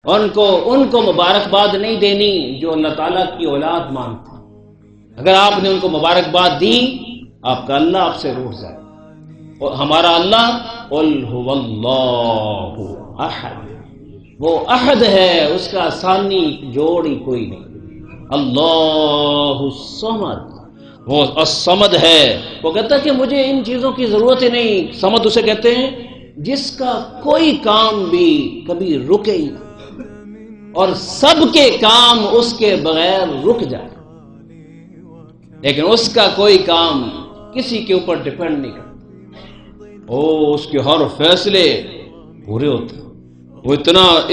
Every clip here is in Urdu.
ان کو مبارکباد نہیں دینی جو اللہ تعالیٰ کی اولاد مانتے ہیں۔ اگر آپ نے ان کو مبارکباد دی، آپ کا اللہ آپ سے روٹ جائے۔ اور ہمارا اللہ قل هو اللہ احد، وہ احد ہے، اس کا ثانی جوڑی کوئی نہیں۔ اللہ الصمد، وہ الصمد ہے۔ وہ کہتا ہے کہ مجھے ان چیزوں کی ضرورت ہی نہیں۔ صمد اسے کہتے ہیں جس کا کوئی کام بھی کبھی رکے ہی نہ، اور سب کے کام اس کے بغیر رک جائے، لیکن اس کا کوئی کام کسی کے اوپر ڈیپینڈ نہیں کرتا۔ اس کے ہر فیصلے پورے ہوتے ہیں۔ وہ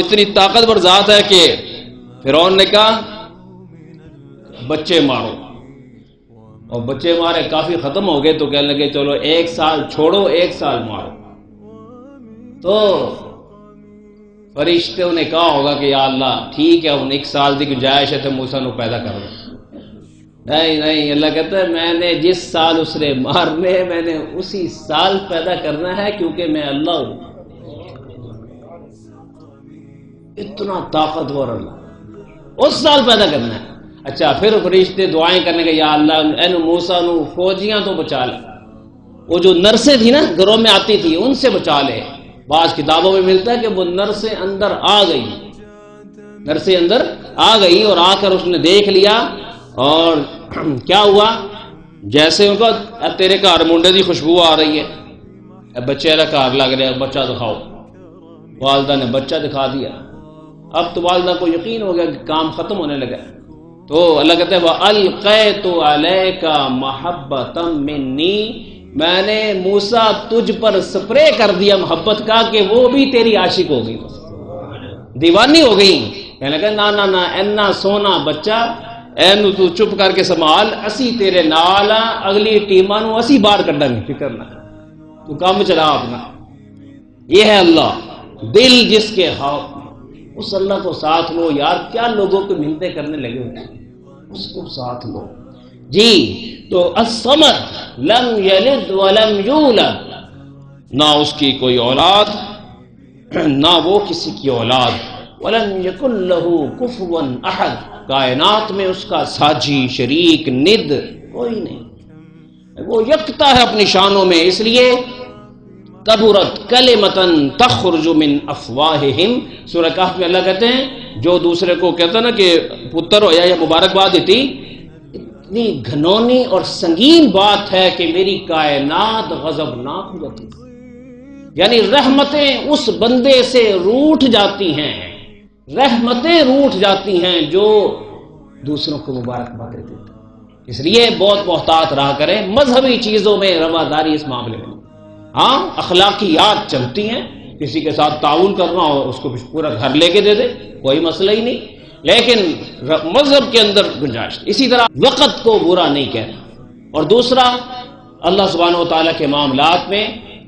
اتنی طاقتور ذات ہے کہ فرعون نے کہا بچے مارو، اور بچے مارے کافی ختم ہو گئے، تو کہنے لگے چلو 1 سال چھوڑو 1 سال مارو۔ تو فرشتوں نے کہا ہوگا کہ یا اللہ ٹھیک ہے، 1 سال کی گنجائش ہے تو موسیٰ کو پیدا کر دو۔ نہیں، اللہ کہتا ہے میں نے جس سال اس نے مارنے میں نے اسی سال پیدا کرنا ہے، کیونکہ میں اللہ ہوں۔ اتنا طاقتور اللہ، اس سال پیدا کرنا ہے۔ اچھا، پھر فرشتے دعائیں کرنے کے یا اللہ اے موسیٰ نو فوجیاں تو بچا لے، وہ جو نرسیں تھی نا گھروں میں آتی تھی ان سے بچا لے۔ بعض کتابوں میں ملتا ہے کہ وہ نرسیں اندر آ گئی اور آ کر اس نے دیکھ لیا، اور کیا ہوا، جیسے ان کو تیرے گھر منڈے دی خوشبو آ رہی ہے، بچے کا گھر لگ رہا ہے، بچہ دکھاؤ۔ والدہ نے بچہ دکھا دیا۔ اب تو والدہ کو یقین ہو گیا کہ کام ختم ہونے لگا۔ تو اللہ کہتے ہیں وَأَلْقَيْتُ عَلَيْكَ مَحَبَّةً مِّنِّي، میں نے موسیٰ تجھ پر سپرے کر دیا محبت کا کہ وہ بھی تیری عاشق ہو گئی، دیوانی ہو گئی۔ کہنے لگا نہ اینا سونا بچہ، اینو تو چپ کر کے سنبھال، اسی تیرے نال، اگلی ٹیماں نو اسی باہر کڈاں گے، فکر نہ تو کام چلا اپنا۔ یہ ہے اللہ، دل جس کے ہاتھ میں، اس اللہ کو ساتھ لو یار۔ کیا لوگوں کو منتیں کرنے لگے ہوتے ہیں، اس کو ساتھ لو جی۔ تو الصمد لم یلد ولم یولد، نہ اس کی کوئی اولاد نہ وہ کسی کی اولاد، ولم یکن لہ کفوا احد، کائنات میں اس کا ساجی شریک ند کوئی نہیں، وہ یکتا ہے اپنی شانوں میں۔ اس لیے کبرت کلمۃ تخرج من افواہہم، سورہ کہف میں اللہ کہتے ہیں جو دوسرے کو کہتا نا کہ پتر ہو یا مبارکباد دیتی، اتنی گھنونی اور سنگین بات ہے کہ میری کائنات غضبناک ہو جاتی، یعنی رحمتیں اس بندے سے روٹھ جاتی ہیں، رحمتیں روٹھ جاتی ہیں جو دوسروں کو مبارکباد دیتے ہیں۔ اس لیے بہت محتاط رہا کریں مذہبی چیزوں میں، رواداری اس معاملے میں۔ ہاں اخلاقیات چلتی ہیں، کسی کے ساتھ تعاون کرنا ہو اس کو پورا گھر لے کے دے دے، کوئی مسئلہ ہی نہیں، لیکن مذہب کے اندر گنجائش۔ اسی طرح وقت کو برا نہیں کہنا، اور دوسرا اللہ سبحانہ و تعالیٰ کے معاملات میں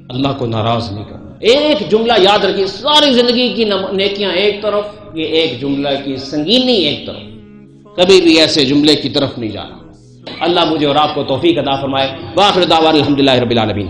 اللہ کو ناراض نہیں کرنا۔ ایک جملہ یاد رکھیے، ساری زندگی کی نیکیاں ایک طرف، یہ ایک جملہ کی سنگینی ایک طرف، کبھی بھی ایسے جملے کی طرف نہیں جانا۔ اللہ مجھے اور آپ کو توفیق عطا فرمائے۔ وآخر دعوانا الحمدللہ رب العالمین۔